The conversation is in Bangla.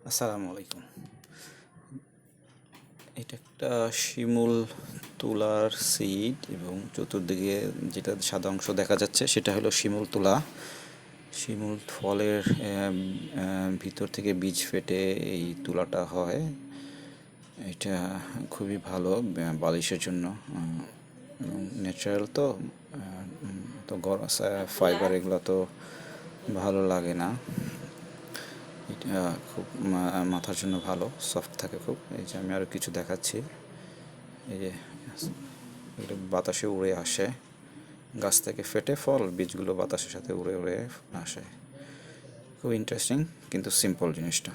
আসসালামু আলাইকুম। এটা একটা শিমুল তুলার সিড এবং চতুর্দিকে যেটা সাদা অংশ দেখা যাচ্ছে সেটা হলো শিমুল তুলা। শিমুল ফলের ভিতর থেকে বীজ ফেটে এই তুলাটা হয়। এটা খুবই ভালো বালিশের জন্য এবং ন্যাচারাল তো তো ফাইবার এগুলো তো ভালো লাগে না। এটা খুব মাথার জন্য ভালো, সফট থাকে খুব। এই যে আমি আরও কিছু দেখাচ্ছি। এই যে এটা বাতাসে উড়ে আসে, গাছ থেকে ফেটে ফল বীজগুলো বাতাসের সাথে উড়ে উড়ে আসে। খুব ইন্টারেস্টিং কিন্তু সিম্পল জিনিসটা।